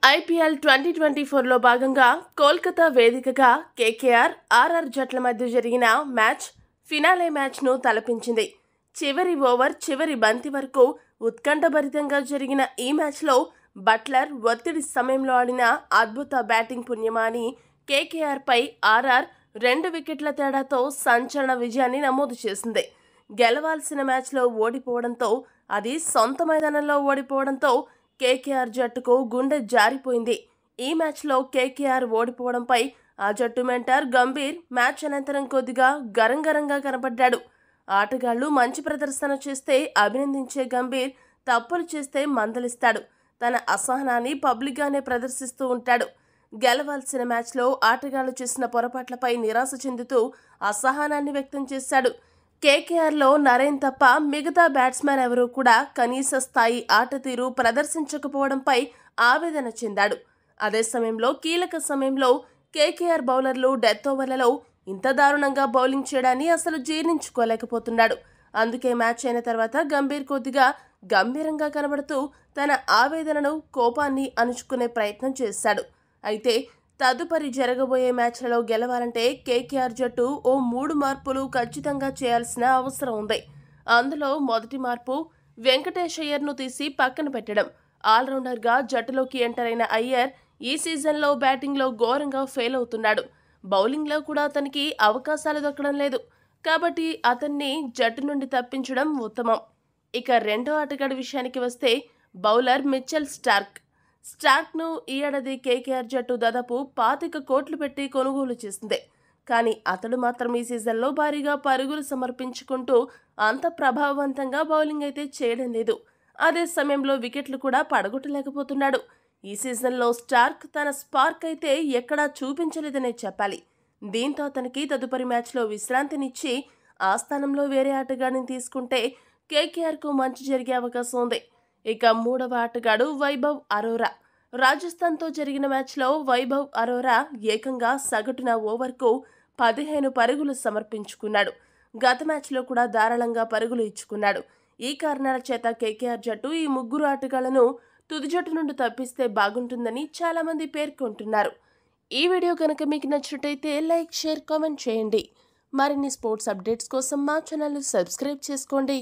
IPL 2024లో భాగంగా కోల్కతా వేదికగా KKR, RR జట్ల మధ్య జరిగిన మ్యాచ్ ఫినాలే మ్యాచ్ను తలపించింది. చివరి ఓవర్ చివరి బంతి వరకు ఉత్కంఠభరితంగా జరిగిన ఈ మ్యాచ్లో బట్లర్ ఒత్తిడి సమయంలో ఆడిన అద్భుత బ్యాటింగ్ పుణ్యమా అని కేకేఆర్పై ఆర్ఆర్ 2 వికెట్ల తేడాతో సంచలన విజయాన్ని నమోదు చేసింది. గెలవాల్సిన మ్యాచ్లో ఓడిపోవడంతో, అది సొంత మైదానంలో ఓడిపోవడంతో కేకేఆర్ జట్టుకు గుండె జారిపోయింది. ఈ మ్యాచ్లో కేకేఆర్ ఓడిపోవడంపై ఆ జట్టు మెంటర్ గంభీర్ మ్యాచ్ అనంతరం కొద్దిగా గరంగరంగా కనబడ్డాడు. ఆటగాళ్లు మంచి ప్రదర్శన చేస్తే అభినందించే గంభీర్ తప్పులు చేస్తే మందలిస్తాడు. తన అసహనాన్ని పబ్లిక్గానే ప్రదర్శిస్తూ ఉంటాడు. గెలవాల్సిన మ్యాచ్లో ఆటగాళ్లు చేసిన పొరపాట్లపై నిరాశ చెందుతూ అసహనాన్ని వ్యక్తం చేశాడు. కేకేఆర్లో నరేన్ తప్ప మిగతా బ్యాట్స్మెన్ ఎవరూ కూడా కనీస స్థాయి ఆట తీరు ప్రదర్శించకపోవడంపై ఆవేదన చెందాడు. అదే సమయంలో కీలక సమయంలో కేకేఆర్ బౌలర్లు డెత్ ఓవర్లలో ఇంత దారుణంగా బౌలింగ్ చేయడాన్ని అసలు జీర్ణించుకోలేకపోతున్నాడు. అందుకే మ్యాచ్ అయిన తర్వాత గంభీర్ కొద్దిగా గంభీరంగా కనబడుతూ తన ఆవేదనను, కోపాన్ని అణుచుకునే ప్రయత్నం చేశాడు. అయితే తదుపరి జరగబోయే మ్యాచ్లలో గెలవాలంటే కేకేఆర్ జట్టు ఓ 3 మార్పులు ఖచ్చితంగా చేయాల్సిన అవసరం ఉంది. అందులో మొదటి మార్పు వెంకటేష్ అయ్యర్ను తీసి పక్కన పెట్టడం. ఆల్రౌండర్గా జట్టులోకి ఎంటర్ అయిన అయ్యర్ ఈ సీజన్లో బ్యాటింగ్లో ఘోరంగా ఫెయిల్ అవుతున్నాడు. బౌలింగ్లో కూడా అతనికి అవకాశాలు దక్కడం లేదు. కాబట్టి అతన్ని జట్టు నుండి తప్పించడం ఉత్తమం. ఇక రెండో ఆటగాడి విషయానికి వస్తే బౌలర్ మిచెల్ స్టార్క్ను ఈ ఏడాది కేకేఆర్ జట్టు దాదాపు 25 కోట్లు పెట్టి కొనుగోలు చేసింది. కానీ అతడు మాత్రం ఈ సీజన్లో భారీగా పరుగులు సమర్పించుకుంటూ అంత ప్రభావవంతంగా బౌలింగ్ అయితే చేయడం లేదు. అదే సమయంలో వికెట్లు కూడా పడగొట్టలేకపోతున్నాడు. ఈ సీజన్లో స్టార్క్ తన స్పార్క్ అయితే ఎక్కడా చూపించలేదనే చెప్పాలి. దీంతో అతనికి తదుపరి మ్యాచ్లో విశ్రాంతినిచ్చి ఆ స్థానంలో వేరే ఆటగాడిని తీసుకుంటే కేకేఆర్కు మంచి జరిగే అవకాశం ఉంది. ఇక మూడవ ఆటగాడు వైభవ్ అరోరా. రాజస్థాన్తో జరిగిన మ్యాచ్లో వైభవ్ అరోరా ఏకంగా సగటున ఓవర్కు 15 పరుగులు సమర్పించుకున్నాడు. గత మ్యాచ్లో కూడా ధారాళంగా పరుగులు ఇచ్చుకున్నాడు. ఈ కారణాల చేత కేకేఆర్ జట్టు ఈ 3 ఆటగాళ్లను తుది జట్టు నుండి తప్పిస్తే బాగుంటుందని చాలామంది పేర్కొంటున్నారు. ఈ వీడియో కనుక మీకు నచ్చినట్టయితే లైక్, షేర్, కామెంట్ చేయండి. మరిన్ని స్పోర్ట్స్ అప్డేట్స్ కోసం మా ఛానల్ని సబ్స్క్రైబ్ చేసుకోండి.